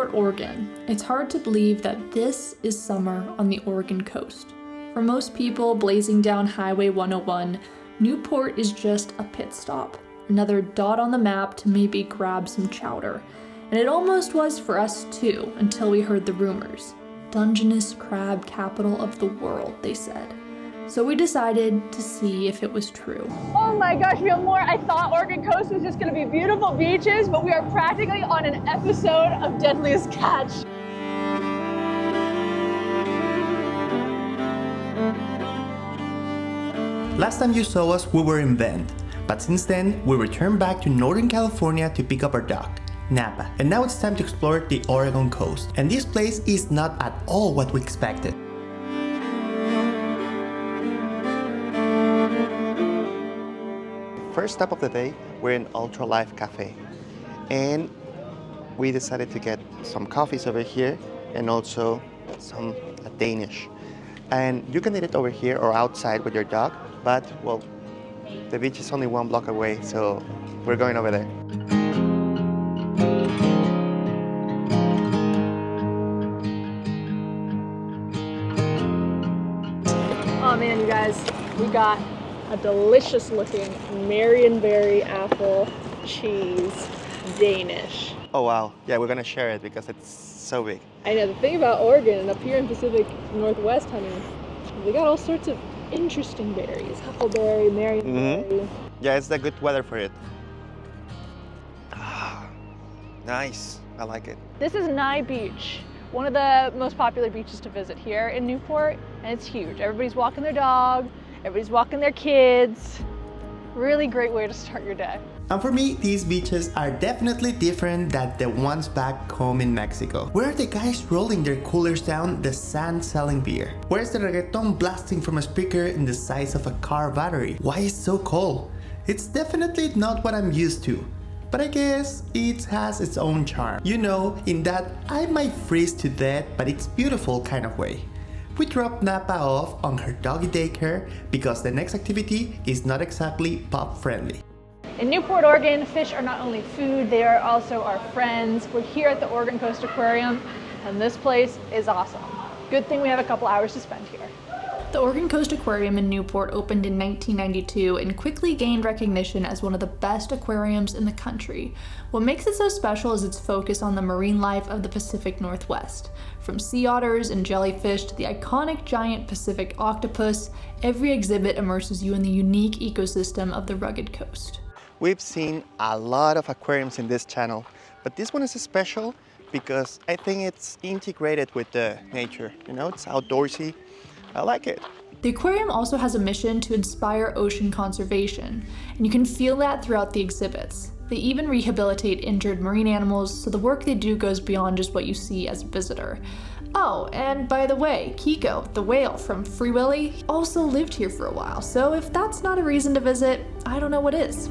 Newport, Oregon. It's hard to believe that this is summer on the Oregon coast. For most people blazing down Highway 101, Newport is just a pit stop, another dot on the map to maybe grab some chowder. And it almost was for us too, until we heard the rumors. Dungeness Crab Capital of the world, they said. So we decided to see if it was true. Oh my gosh, More! I thought Oregon Coast was just gonna be beautiful beaches, but we are practically on an episode of Deadliest Catch. Last time you saw us, we were in Bend, but since then, we returned back to Northern California to pick up our dog, Napa. And now it's time to explore the Oregon coast. And this place is not at all what we expected. First stop of the day, we're in Ultralife Cafe. And we decided to get some coffees over here and also some Danish. And you can eat it over here or outside with your dog, but well, the beach is only 1 block away, so we're going over there. Oh man, you guys, we got a delicious looking Marionberry apple cheese Danish. Oh wow, yeah, we're gonna share it because it's so big. I know, the thing about Oregon and up here in Pacific Northwest hunting, they got all sorts of interesting berries. Huckleberry, Marionberry. Yeah, it's the good weather for it. Nice, I like it. This is Nye Beach, one of the most popular beaches to visit here in Newport, and it's huge. Everybody's walking their dog, everybody's walking their kids. Really great way to start your day. And for me, these beaches are definitely different than the ones back home in Mexico. Where are the guys rolling their coolers down the sand selling beer? Where's the reggaeton blasting from a speaker in the size of a car battery? Why is it so cold? It's definitely not what I'm used to. But I guess it has its own charm. You know, in that I might freeze to death, but it's beautiful kind of way. We dropped Napa off on her doggy daycare because the next activity is not exactly pup friendly. In Newport, Oregon, fish are not only food, they are also our friends. We're here at the Oregon Coast Aquarium, and this place is awesome. Good thing we have a couple hours to spend here. The Oregon Coast Aquarium in Newport opened in 1992 and quickly gained recognition as one of the best aquariums in the country. What makes it so special is its focus on the marine life of the Pacific Northwest. From sea otters and jellyfish to the iconic giant Pacific octopus, every exhibit immerses you in the unique ecosystem of the rugged coast. We've seen a lot of aquariums in this channel, but this one is special because I think it's integrated with the nature. You know, it's outdoorsy. I like it. The aquarium also has a mission to inspire ocean conservation, and you can feel that throughout the exhibits. They even rehabilitate injured marine animals, so the work they do goes beyond just what you see as a visitor. Oh, and by the way, Kiko, the whale from Free Willy, also lived here for a while, so if that's not a reason to visit, I don't know what is.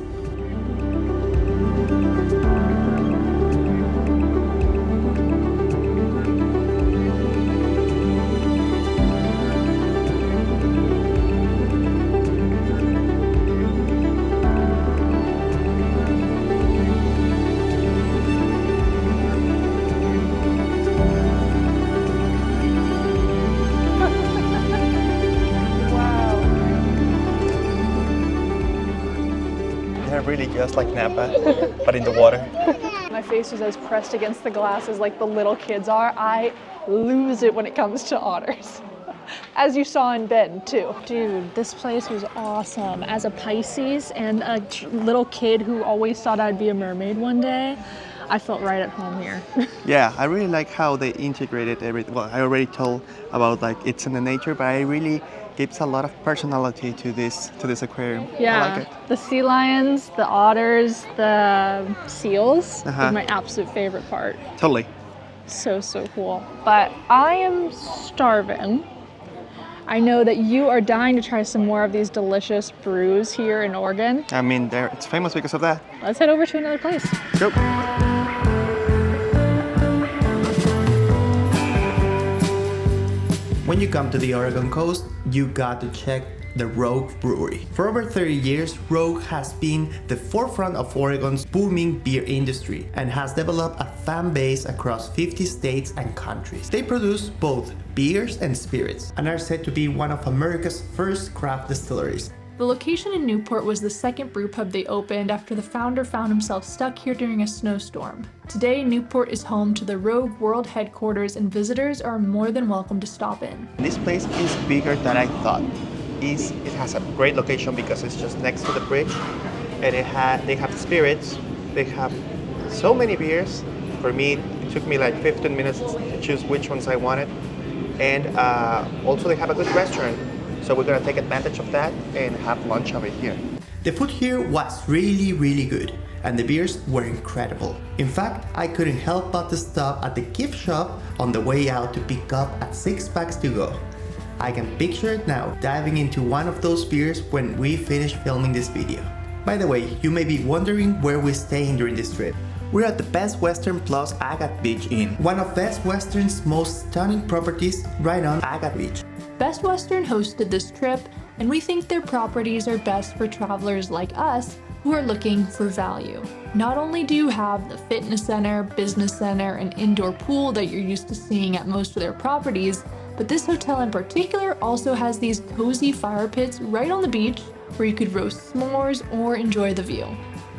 Really just like Napa, but in the water. My face was as pressed against the glass as like the little kids are. I lose it when it comes to otters. As you saw in Bend too. Dude, this place was awesome. As a Pisces and a little kid who always thought I'd be a mermaid one day, I felt right at home here. Yeah, I really like how they integrated everything. Well, I already told about like it's in the nature, but I really gives a lot of personality to this aquarium. Yeah, I like it. The sea lions, the otters, the seals is my absolute favorite part. Totally. So cool. But I am starving. I know that you are dying to try some more of these delicious brews here in Oregon. I mean, it's famous because of that. Let's head over to another place. Go. When you come to the Oregon coast, you got to check the Rogue Brewery. For over 30 years, Rogue has been the forefront of Oregon's booming beer industry and has developed a fan base across 50 states and countries. They produce both beers and spirits and are said to be one of America's first craft distilleries. The location in Newport was the second brew pub they opened after the founder found himself stuck here during a snowstorm. Today, Newport is home to the Rogue World Headquarters, and visitors are more than welcome to stop in. This place is bigger than I thought. It has a great location because it's just next to the bridge, and they have spirits, they have so many beers. For me, it took me like 15 minutes to choose which ones I wanted, and also they have a good restaurant. So we're gonna take advantage of that and have lunch over here. The food here was really good, and the beers were incredible. In fact, I couldn't help but to stop at the gift shop on the way out to pick up a 6-pack to go. I can picture it now, diving into one of those beers when we finish filming this video. By the way, you may be wondering where we're staying during this trip. We're at the Best Western plus Agate Beach Inn, one of Best Western's most stunning properties right on Agate Beach. Best Western hosted this trip, and we think their properties are best for travelers like us who are looking for value. Not only do you have the fitness center, business center, and indoor pool that you're used to seeing at most of their properties, but this hotel in particular also has these cozy fire pits right on the beach where you could roast s'mores or enjoy the view.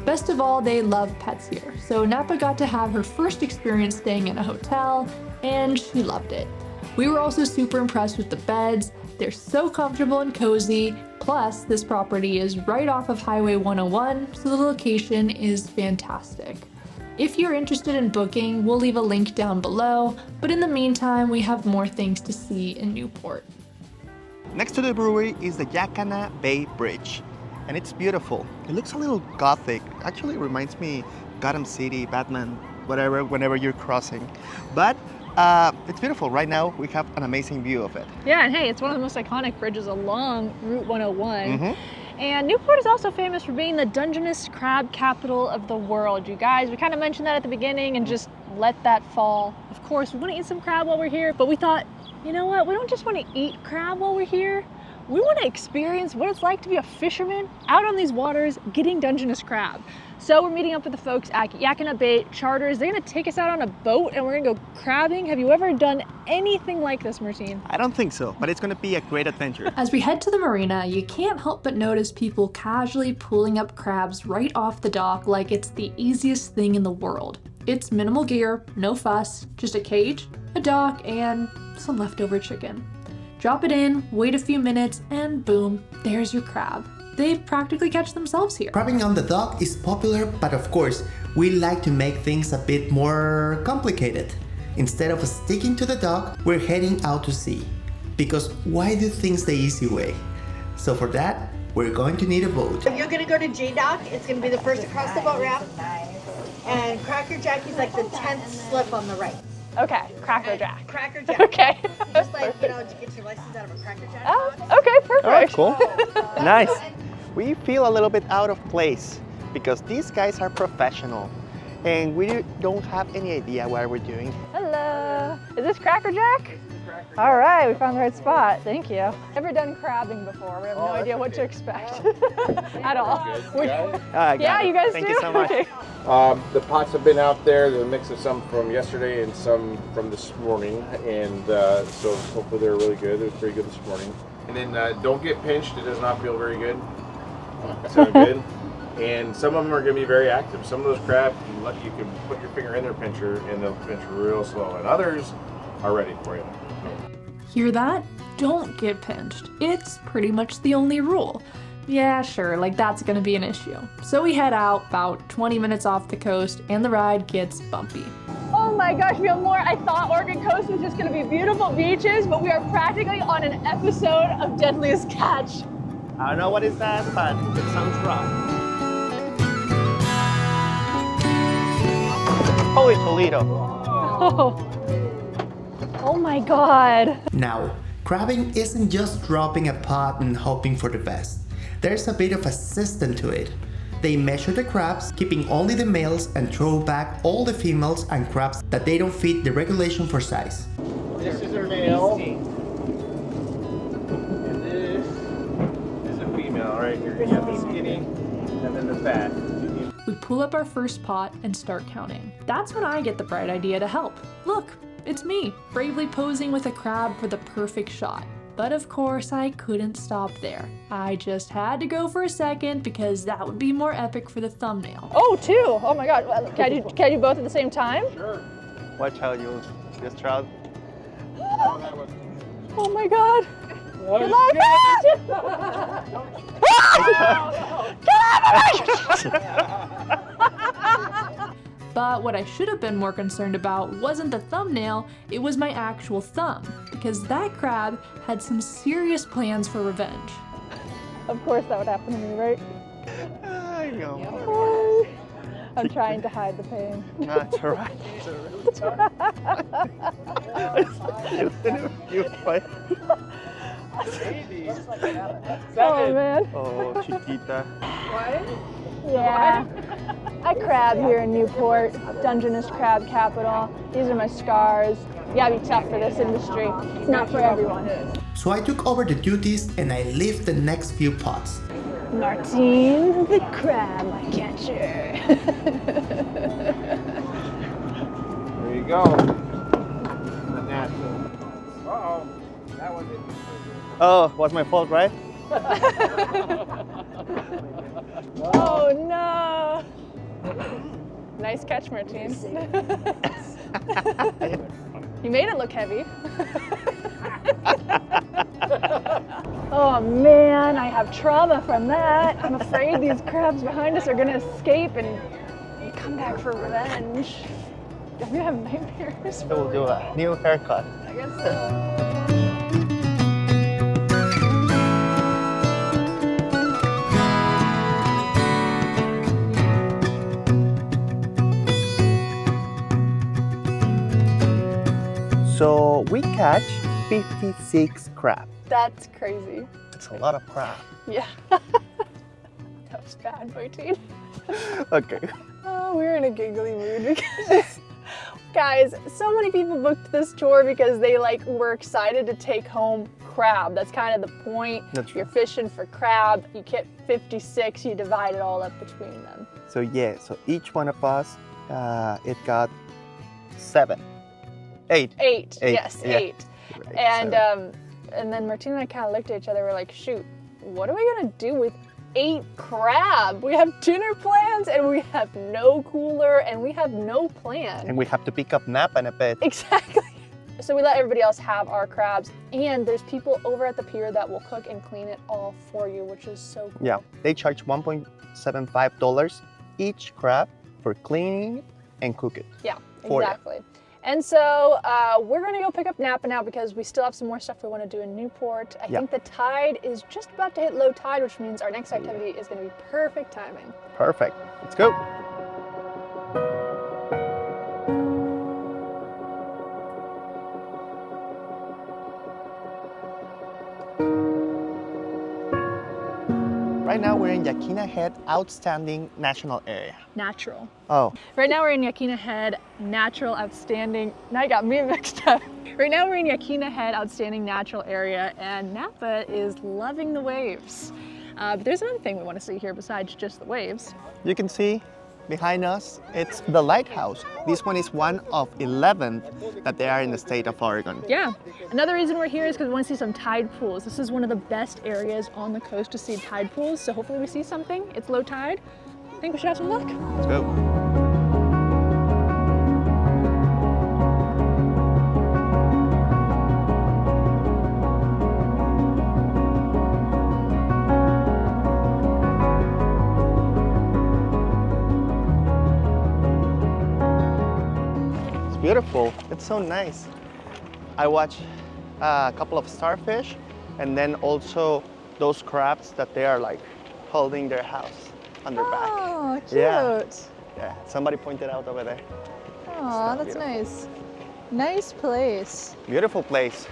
Best of all, they love pets here, so Napa got to have her first experience staying in a hotel, and she loved it. We were also super impressed with the beds. They're so comfortable and cozy. Plus, this property is right off of Highway 101, so the location is fantastic. If you're interested in booking, we'll leave a link down below, but in the meantime, we have more things to see in Newport. Next to the brewery is the Yaquina Bay Bridge, and it's beautiful. It looks a little gothic. Actually, it reminds me Gotham City, Batman, whatever, whenever you're crossing. But it's beautiful. Right now, we have an amazing view of it. Yeah, and hey, it's one of the most iconic bridges along Route 101. And Newport is also famous for being the Dungeness Crab Capital of the world. You guys, we kind of mentioned that at the beginning and just let that fall. Of course, we want to eat some crab while we're here, but we thought, you know what? We don't just want to eat crab while we're here. We want to experience what it's like to be a fisherman out on these waters getting Dungeness crab. So we're meeting up with the folks at Yaquina Bay Charters. They're gonna take us out on a boat and we're gonna go crabbing. Have you ever done anything like this, Martín? I don't think so, but it's gonna be a great adventure. As we head to the marina, you can't help but notice people casually pulling up crabs right off the dock like it's the easiest thing in the world. It's minimal gear, no fuss, just a cage, a dock, and some leftover chicken. Drop it in, wait a few minutes, and boom, there's your crab. They practically catch themselves here. Crabbing on the dock is popular, but of course, we like to make things a bit more complicated. Instead of sticking to the dock, we're heading out to sea. Because why do things the easy way? So for that, we're going to need a boat. You're gonna go to J-Dock, it's gonna be the first across the boat ramp. And Cracker Jack is like the 10th slip on the right. Okay, Cracker Jack. Cracker Jack. Okay. Just like, you know, to get your license out of a Cracker Jack. Oh, okay, perfect. All right, cool. Nice. We feel a little bit out of place because these guys are professional and we don't have any idea what we're doing. Hello. Is this Cracker Jack? All right, we found the right spot. Thank you. Never done crabbing before. We have no idea what to expect at all. Yeah, you guys do? Thank you so much. Okay. The pots have been out there. There's a mix of some from yesterday and some from this morning, and so hopefully they're really good. They're pretty good this morning. And then don't get pinched. It does not feel very good. It's not good. And some of them are going to be very active. Some of those crab, you can put your finger in their pincher and they'll pinch real slow. And others are ready for you. Hear that? Don't get pinched. It's pretty much the only rule. Yeah, sure, like that's gonna be an issue. So we head out about 20 minutes off the coast and the ride gets bumpy. Oh my gosh, we have more. I thought Oregon Coast was just gonna be beautiful beaches, but we are practically on an episode of Deadliest Catch. I don't know what is that, but it sounds right. Holy Toledo. Oh my God. Now, crabbing isn't just dropping a pot and hoping for the best. There's a bit of a system to it. They measure the crabs, keeping only the males, and throw back all the females and crabs that they don't fit the regulation for size. This is their male. And this right here. You have the skinny and then the fat. We pull up our first pot and start counting. That's when I get the bright idea to help. Look, it's me, bravely posing with a crab for the perfect shot. But of course, I couldn't stop there. I just had to go for a second because that would be more epic for the thumbnail. Oh, two. Oh my God. Can I do both at the same time? Sure. Watch how you just trout. Oh my God. Good luck. But what I should have been more concerned about wasn't the thumbnail, it was my actual thumb, because that crab had some serious plans for revenge. Of course that would happen to me, right? I know. I'm trying to hide the pain. That's all right. You fight. Oh man. Oh, chiquita. Yeah. I crab here in Newport, Dungeness Crab Capital. These are my scars. You gotta be tough for this industry. It's not for everyone. So I took over the duties and I left the next few pots. Martín the crab catcher. There you go. Not natural. Uh-oh. That one didn't. Oh, was my fault, right? Oh no. Nice catch, Martín. You made it look heavy. Oh man, I have trauma from that. I'm afraid these crabs behind us are gonna escape and come back for revenge. I'm gonna have nightmares. We'll do a new haircut. I guess so. So we catch 56 crab. That's crazy. It's a lot of crab. Yeah. That was bad, Martín. Okay. Oh, we're in a giggly mood because, guys, so many people booked this tour because they were excited to take home crab. That's kind of the point. That's You're right. fishing for crab. You get 56. You divide it all up between them. So yeah, so each one of us, it got 7. 8. 8. Eight, Yes, yeah. 8. Right, And so- and then Martín and I kind of looked at each other. We're like, shoot, what are we gonna do with 8 crab? We have dinner plans, and we have no cooler, and we have no plan. and we have to pick up Napa in a bit. Exactly. So we let everybody else have our crabs, and there's people over at the pier that will cook and clean it all for you, which is so cool. Yeah, they charge $1.75 each crab for cleaning and cook it. Yeah, For you. exactly. And so we're gonna go pick up Napa now because we still have some more stuff we want to do in Newport. I think the tide is just about to hit low tide, which means our next activity is gonna be perfect timing. Perfect. Let's go. Right now we're in Yaquina Head Outstanding National Area. Natural. Oh, Right now we're in Yaquina Head, natural, outstanding. Now you got me mixed up. Right now we're in Yaquina Head, outstanding natural area, and Napa is loving the waves. But there's another thing we want to see here besides just the waves. you can see behind us, it's the lighthouse. This one is one of 11 that they are in the state of Oregon. Yeah. Another reason we're here is because we want to see some tide pools. This is one of the best areas on the coast to see tide pools, so hopefully we see something. It's low tide. I think we should have some luck. Let's go. It's beautiful. It's so nice. I watched a couple of starfish and then also those crabs that they are holding their house on their back. Oh, cute. Yeah. Yeah, somebody pointed out over there. Oh, that's beautiful. nice. Nice place. Beautiful place.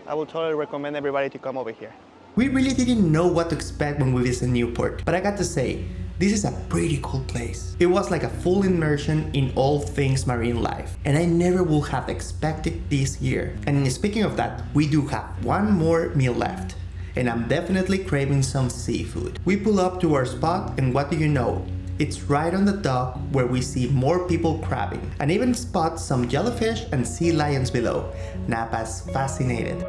I would totally recommend everybody to come over here. We really didn't know what to expect when we visited Newport, but I got to say, this is a pretty cool place. It was like a full immersion in all things marine life, and I never would have expected this year. And speaking of that, we do have one more meal left. and I'm definitely craving some seafood. We pull up to our spot, and what do you know? It's right on the dock where we see more people crabbing, and even spot some jellyfish and sea lions below. Napa's fascinated.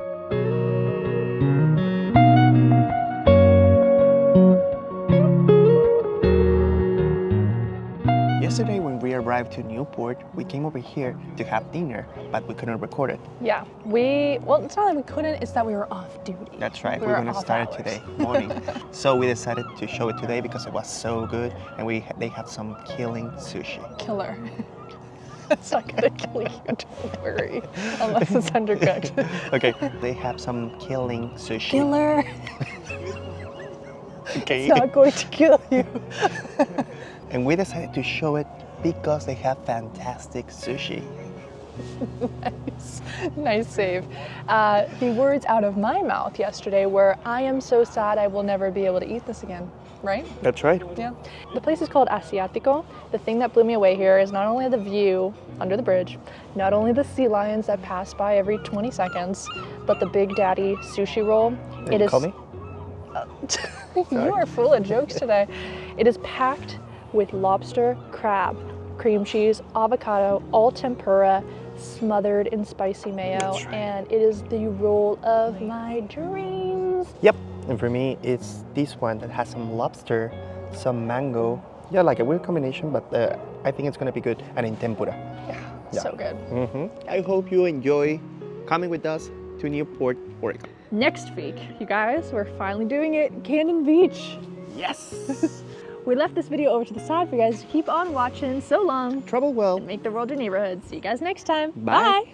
Yesterday when we arrived to Newport, we came over here to have dinner, but we couldn't record it. Yeah, well, it's not that we couldn't, it's that we were off duty. That's right, we're gonna start it today morning. So we decided to show it today because it was so good, and they had some killing sushi. Killer. It's not gonna kill you, don't worry, unless it's undercooked. Okay, they have some killing sushi. Killer. Okay. It's not going to kill you. And we decided to show it because they have fantastic sushi. Nice save. The words out of my mouth yesterday were, I am so sad I will never be able to eat this again, right? That's right. Yeah. The place is called Asiatico. The thing that blew me away here is not only the view under the bridge, not only the sea lions that pass by every 20 seconds, but the Big Daddy sushi roll. Did you call me? You are full of jokes today. It is packed with lobster, crab, cream cheese, avocado, all tempura, smothered in spicy mayo, and it is the roll of my dreams. Yep, and for me, it's this one that has some lobster, some mango. Yeah, like a weird combination, but I think it's gonna be good, and in tempura. Yeah. So good. I hope you enjoy coming with us to Newport, Oregon. Next week, you guys, we're finally doing it, Cannon Beach. Yes! We left this video over to the side for you guys to keep on watching. So long. Travel well. And make the world your neighborhood. See you guys next time. Bye. Bye.